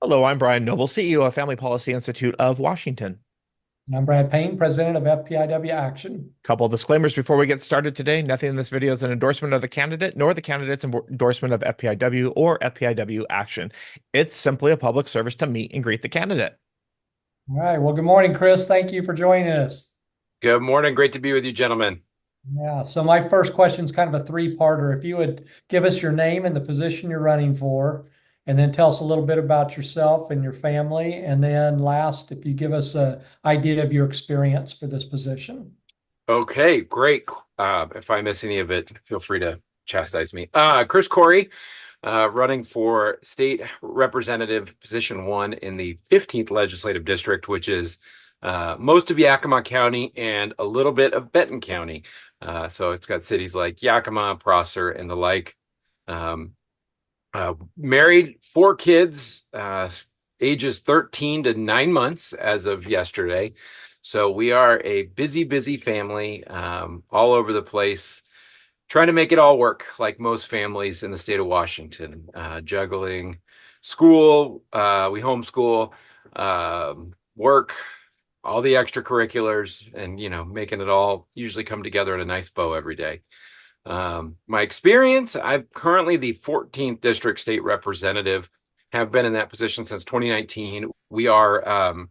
Hello, I'm Brian Noble, CEO of Family Policy Institute of Washington. And I'm Brad Payne, president of FPIW Action. Couple of disclaimers before we get started today. Nothing in this video is an endorsement of the candidate, nor the candidate's endorsement of FPIW or FPIW Action. It's simply a public service to meet and greet the candidate. All right. Well, good morning, Chris. Thank you for joining us. Good morning. Great to be with you, gentlemen. Yeah. So my first question is kind of a three-parter. If you would give us your name and the position you're running for, and then tell us a little bit about yourself and your family. And then last, if you give us an idea of your experience for this position. Okay, great. If I miss any of it, feel free to chastise me. Chris Corry, running for state representative position 1 in the 15th legislative district, which is most of Yakima County and a little bit of Benton County. So it's got cities like Yakima, Prosser, and the like. Married, 4 kids, ages 13 to 9 months as of yesterday. So we are a busy, busy family, all over the place, trying to make it all work like most families in the state of Washington, juggling school, we homeschool, work, all the extracurriculars, and, making it all usually come together in a nice bow every day. My experience, I'm currently the 14th district state representative, have been in that position since 2019. We are,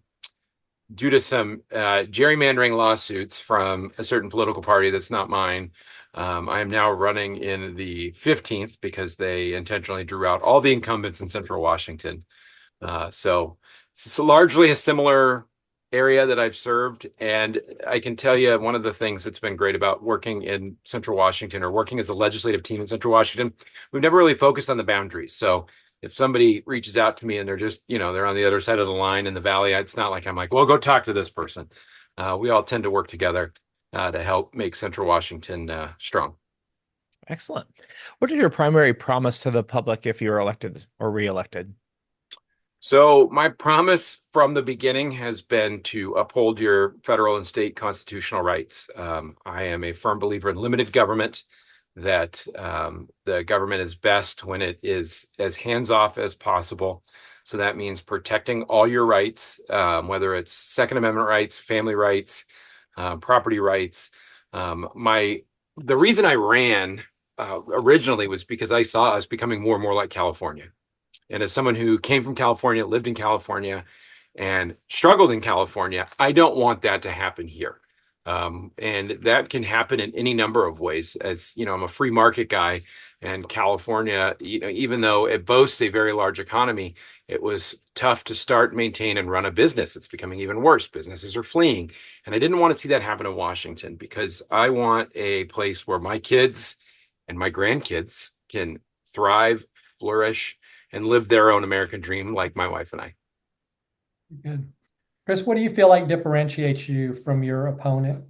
due to some gerrymandering lawsuits from a certain political party that's not mine, I am now running in the 15th because they intentionally drew out all the incumbents in Central Washington. So it's largely a similar area that I've served. And I can tell you one of the things that's been great about working in Central Washington or working as a legislative team in Central Washington, we've never really focused on the boundaries. So if somebody reaches out to me and they're just, they're on the other side of the line in the valley, it's not like I'm like, well, go talk to this person. We all tend to work together to help make Central Washington strong. Excellent. What is your primary promise to the public if you're elected or reelected? So my promise from the beginning has been to uphold your federal and state constitutional rights. I am a firm believer in limited government, that the government is best when it is as hands-off as possible. So that means protecting all your rights, whether it's Second Amendment rights, family rights, property rights. The reason I ran originally was because I saw us becoming more and more like California. And as someone who came from California, lived in California, and struggled in California, I don't want that to happen here. And that can happen in any number of ways. As you know, I'm a free market guy, and California, even though it boasts a very large economy, it was tough to start, maintain, and run a business. It's becoming even worse. Businesses are fleeing. And I didn't want to see that happen in Washington, because I want a place where my kids and my grandkids can thrive, flourish, and live their own American dream like my wife and I. Good. Chris, what do you feel like differentiates you from your opponent?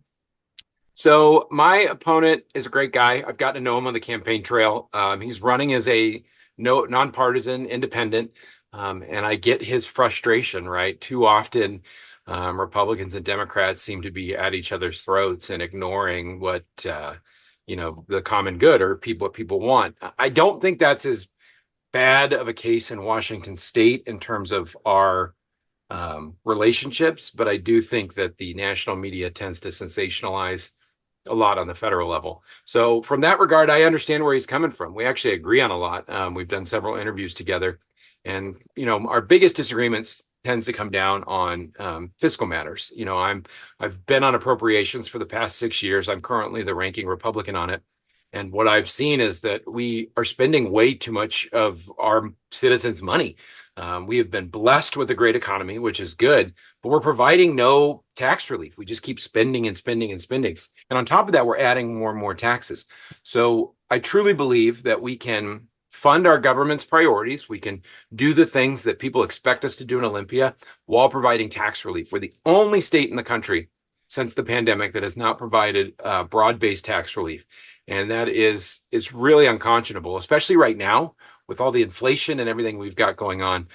So my opponent is a great guy. I've gotten to know him on the campaign trail. He's running as a nonpartisan independent, and I get his frustration, right? Too often, Republicans and Democrats seem to be at each other's throats and ignoring what, the common good or what people want. I don't think that's as bad of a case in Washington state in terms of our relationships, but I do think that the national media tends to sensationalize a lot on the federal level. So from that regard, I understand where he's coming from. We actually agree on a lot. We've done several interviews together, and our biggest disagreements tends to come down on fiscal matters. I've been on appropriations for the past 6 years. I'm currently the ranking Republican on it. And what I've seen is that we are spending way too much of our citizens' money. We have been blessed with a great economy, which is good, but we're providing no tax relief. We just keep spending and spending and spending. And on top of that, we're adding more and more taxes. So I truly believe that we can fund our government's priorities. We can do the things that people expect us to do in Olympia while providing tax relief. We're the only state in the country since the pandemic that has not provided broad-based tax relief. And that is really unconscionable, especially right now with all the inflation and everything we've got going on.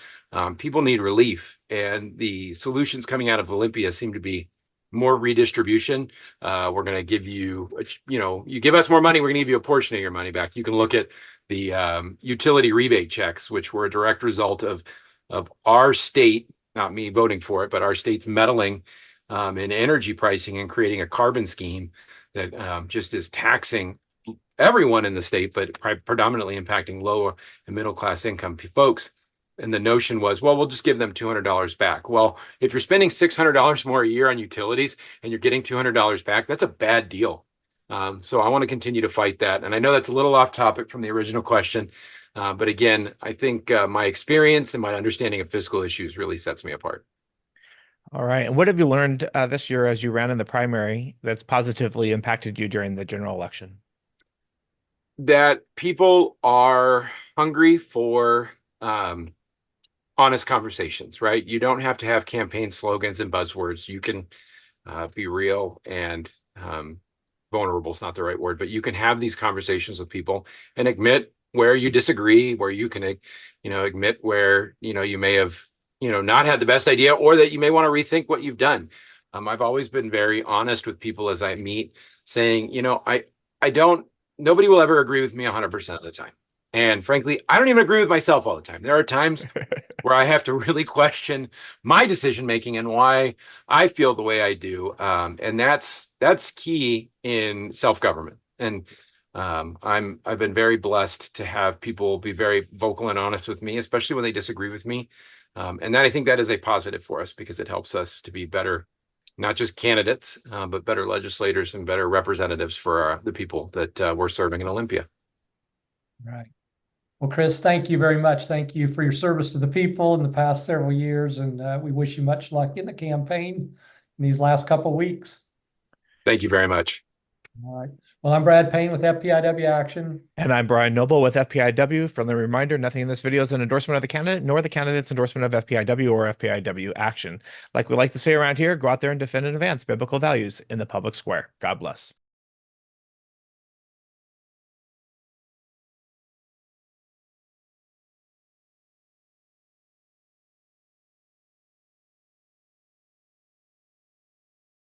People need relief, and the solutions coming out of Olympia seem to be more redistribution. We're going to give you, you give us more money, we're going to give you a portion of your money back. You can look at the utility rebate checks, which were a direct result of of our state, not me voting for it, but our state's meddling in energy pricing and creating a carbon scheme that just is taxing everyone in the state, but predominantly impacting lower and middle class income folks. And the notion was, well, we'll just give them $200 back. Well, if you're spending $600 more a year on utilities and you're getting $200 back, that's a bad deal. So I want to continue to fight that. And I know that's a little off topic from the original question. But again, I think my experience and my understanding of fiscal issues really sets me apart. All right. And what have you learned this year as you ran in the primary that's positively impacted you during the general election? That people are hungry for honest conversations, right? You don't have to have campaign slogans and buzzwords. You can be real and vulnerable is not the right word, but you can have these conversations with people and admit where you disagree, where you can, admit where, you may have, not had the best idea or that you may want to rethink what you've done. I've always been very honest with people as I meet, saying, nobody will ever agree with me 100% of the time. And frankly, I don't even agree with myself all the time. There are times where I have to really question my decision making and why I feel the way I do. And that's key in self-government. And I've been very blessed to have people be very vocal and honest with me, especially when they disagree with me. And I think that is a positive for us because it helps us to be better, not just candidates, but better legislators and better representatives for the people that we're serving in Olympia. Right. Well, Chris, thank you very much. Thank you for your service to the people in the past several years, and we wish you much luck in the campaign in these last couple of weeks. Thank you very much. All right. Well, I'm Brad Payne with FPIW Action. And I'm Brian Noble with FPIW. Friendly reminder, nothing in this video is an endorsement of the candidate, nor the candidate's endorsement of FPIW or FPIW Action. Like we like to say around here, go out there and defend and advance biblical values in the public square. God bless.